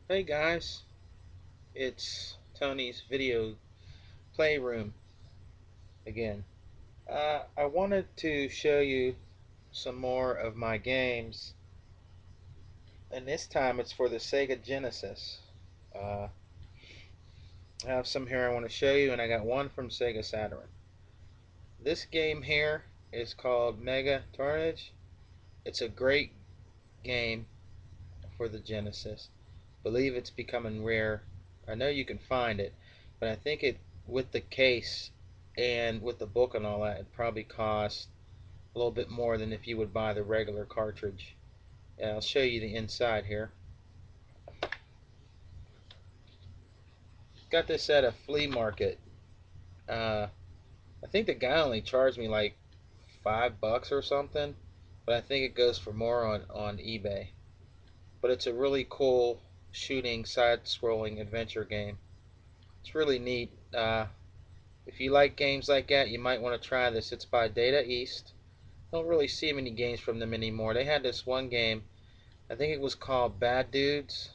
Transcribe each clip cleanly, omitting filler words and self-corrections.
Hey guys, it's Tony's Video Playroom again. I wanted to show you some more of my games, and this time it's for the Sega Genesis. Uh, I have some here I want to show you, and I got one from Sega Saturn. This game here is called Mega Tornage. It's a great game for the Genesis. Believe it's becoming rare. I know you can find it, but I think it with the case and with the book and all that, it probably costs a little bit more than if you would buy the regular cartridge. And I'll show you the inside here. Got this at a flea market. Uh, I think the guy only charged me like $5 or something, but I think it goes for more on eBay. But it's a really cool shooting side-scrolling adventure game. It's really neat. If you like games like that, you might want to try this. It's by Data East. Don't really see many games from them anymore. They had this one game, I think it was called Bad Dudes.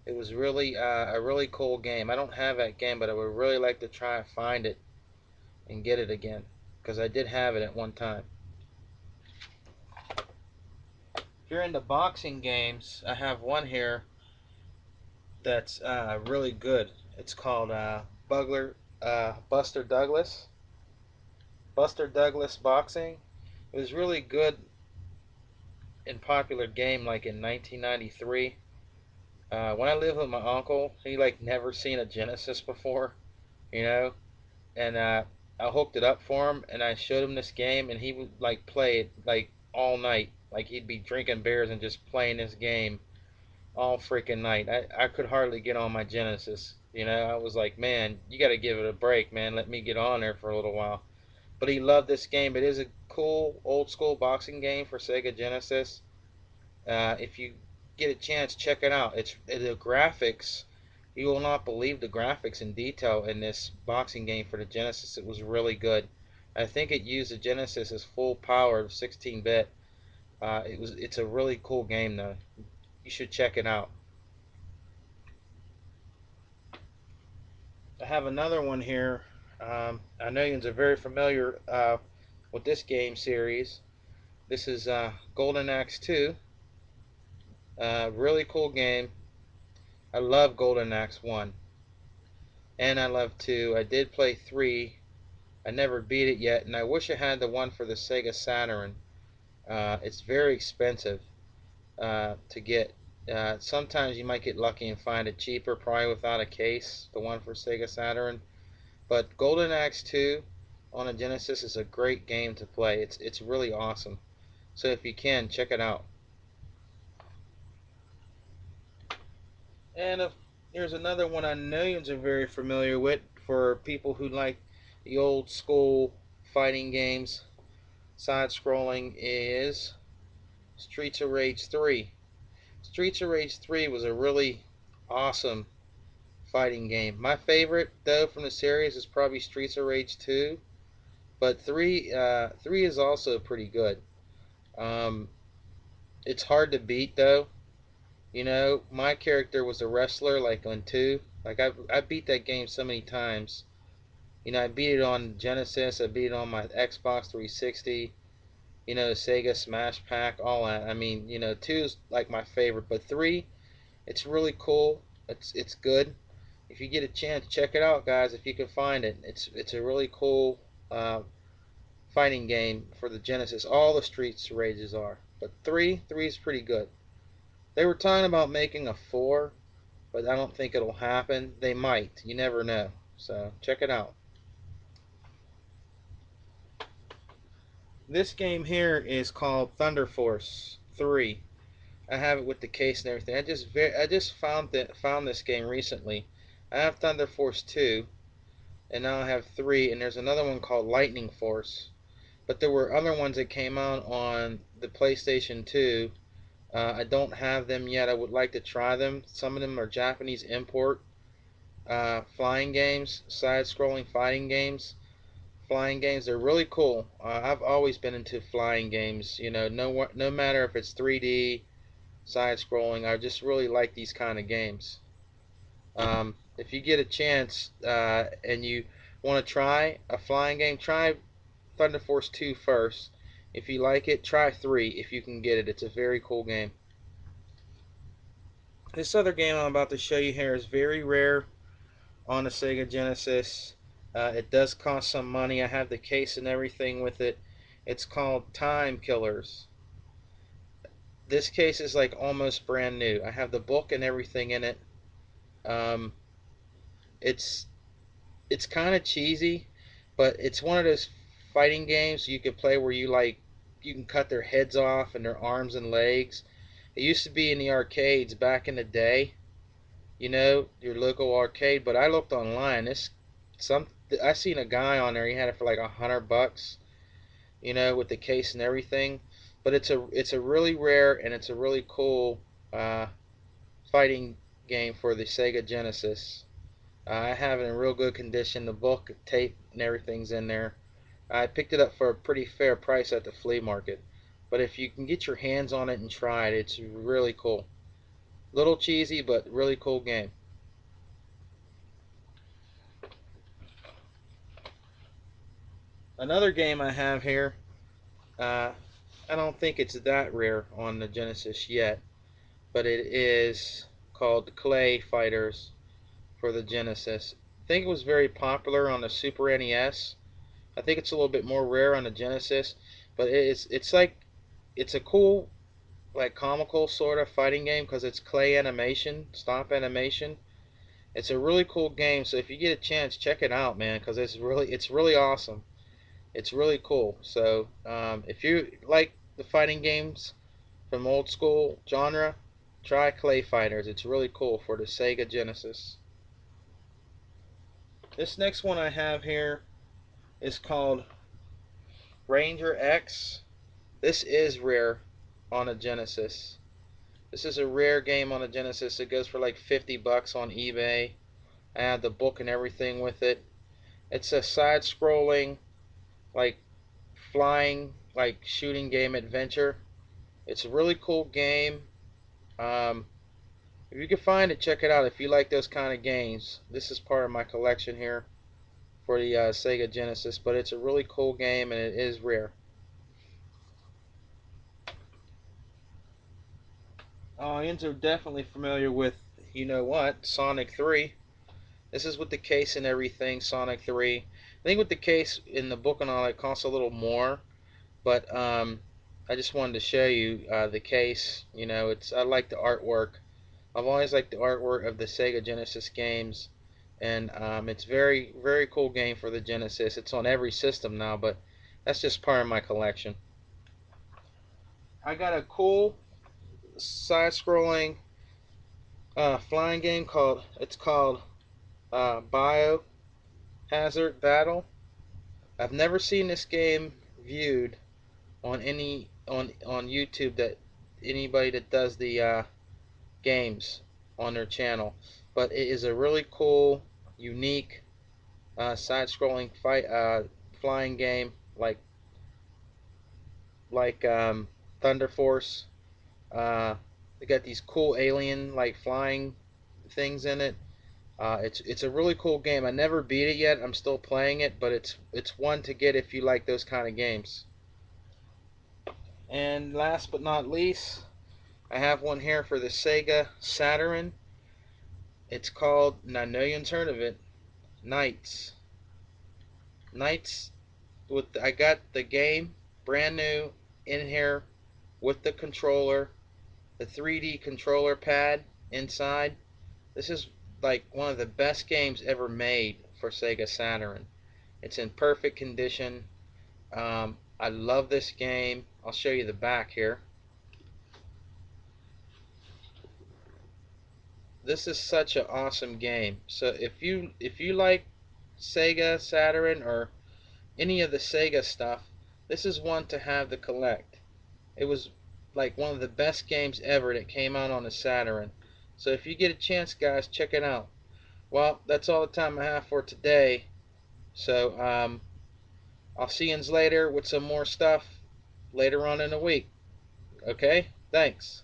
It was really a really cool game. I don't have that game, but I would really like to try and find it and get it again because I did have it at one time. If you're into boxing games, I have one here that's really good. It's called Buster Douglas. Buster Douglas Boxing. It was really good and popular game like in 1993. When I lived with my uncle, he like never seen a Genesis before, you know, and I hooked it up for him and I showed him this game and he would like play it like all night. Like he'd be drinking beers and just playing this game all freaking night. I could hardly get on my Genesis. I was like, man, you got to give it a break, man. Let me get on there for a little while. But he loved this game. It is a cool old school boxing game for Sega Genesis. If you get a chance, check it out. It's the graphics. You will not believe the graphics in detail in this boxing game for the Genesis. It was really good. I think it used the Genesis's full power of 16-bit. It's a really cool game though. You should check it out. I have another one here. I know you are very familiar with this game series. This is Golden Axe 2. Really cool game. I love Golden Axe 1. And I love 2. I did play 3. I never beat it yet, and I wish I had the one for the Sega Saturn. It's very expensive to get. Sometimes you might get lucky and find it cheaper, probably without a case, the one for Sega Saturn. But Golden Axe 2 on a Genesis is a great game to play. It's really awesome. So if you can, check it out. And here's another one I know you are very familiar with for people who like the old school fighting games. Side scrolling is Streets of Rage 3. Streets of Rage 3 was a really awesome fighting game. My favorite though from the series is probably Streets of Rage 2, but 3 is also pretty good. Um, it's hard to beat though. My character was a wrestler like on 2. Like I beat that game so many times. I beat it on Genesis, I beat it on my Xbox 360, Sega Smash Pack, all that. I mean, 2 is like my favorite, but 3, it's really cool. It's good. If you get a chance, check it out, guys. If you can find it, it's a really cool fighting game for the Genesis. All the Streets Rages are, but three is pretty good. They were talking about making a 4, but I don't think it'll happen. They might. You never know. So check it out. This game here is called Thunder Force 3. I have it with the case and everything. I just found this game recently. I have Thunder Force 2, and now I have 3, and there's another one called Lightning Force. But there were other ones that came out on the PlayStation 2. I don't have them yet. I would like to try them. Some of them are Japanese import flying games, side-scrolling fighting games. Flying games, they're really cool. I've always been into flying games. No matter if it's 3D side scrolling. I just really like these kind of games. If you get a chance and you want to try a flying game, try Thunder Force 2 first. If you like it, try 3 if you can get it. It's a very cool game. This other game I'm about to show you here is very rare on the Sega Genesis. It does cost some money. I have the case and everything with it. It's called Time Killers. This case is like almost brand new. I have the book and everything in it. Um, it's it's kind of cheesy, but it's one of those fighting games you can play where you can cut their heads off and their arms and legs. It used to be in the arcades back in the day, your local arcade. But I looked online. Some I seen a guy on there. He had it for like $100, with the case and everything. But it's a really rare and it's a really cool uh, fighting game for the Sega Genesis. I have it in real good condition. The book, tape, and everything's in there. I picked it up for a pretty fair price at the flea market. But if you can get your hands on it and try it, it's really cool. Little cheesy, but really cool game. Another game I have here, uh, I don't think it's that rare on the Genesis yet, but it is called Clay Fighters for the Genesis. I think it was very popular on the Super NES. I think it's a little bit more rare on the Genesis, but it's a cool, like, comical sort of fighting game because it's clay animation, stop animation. It's a really cool game, so if you get a chance, check it out, man, because it's really awesome. It's really cool. So if you like the fighting games from old school genre, try Clay Fighters. It's really cool for the Sega Genesis. This next one I have here is called Ranger X. This is rare on a Genesis. This is a rare game on a Genesis. It goes for like $50 on eBay. I have the book and everything with it. It's a side-scrolling, like, flying, like, shooting game adventure. It's a really cool game. Um, if you can find it, check it out. If you like those kind of games, this is part of my collection here for the Sega Genesis. But it's a really cool game and it is rare. Audience are definitely familiar with, Sonic 3. This is with the case and everything, Sonic 3. I think with the case in the book and all, it costs a little more, but I just wanted to show you the case. I like the artwork. I've always liked the artwork of the Sega Genesis games, and it's very, very cool game for the Genesis. It's on every system now, but that's just part of my collection. I got a cool side-scrolling flying game called Biohazard Battle. I've never seen this game viewed on YouTube, that anybody that does the games on their channel, but it is a really cool, unique side-scrolling fight flying game like Thunder Force. Uh, they got these cool alien like flying things in it. It's a really cool game. I never beat it yet. I'm still playing it, but it's one to get if you like those kind of games. And last but not least, I have one here for the Sega Saturn. It's called, and I know you've heard of it, Knights. Knights. I got the game brand new in here with the controller, the 3D controller pad inside. This is like one of the best games ever made for Sega Saturn. It's in perfect condition. I love this game. I'll show you the back here. This is such an awesome game. So if you like Sega Saturn or any of the Sega stuff, this is one to have to collect. It was like one of the best games ever that came out on the Saturn. So if you get a chance, guys, check it out. Well, that's all the time I have for today. So I'll see you later with some more stuff later on in the week. Okay? Thanks.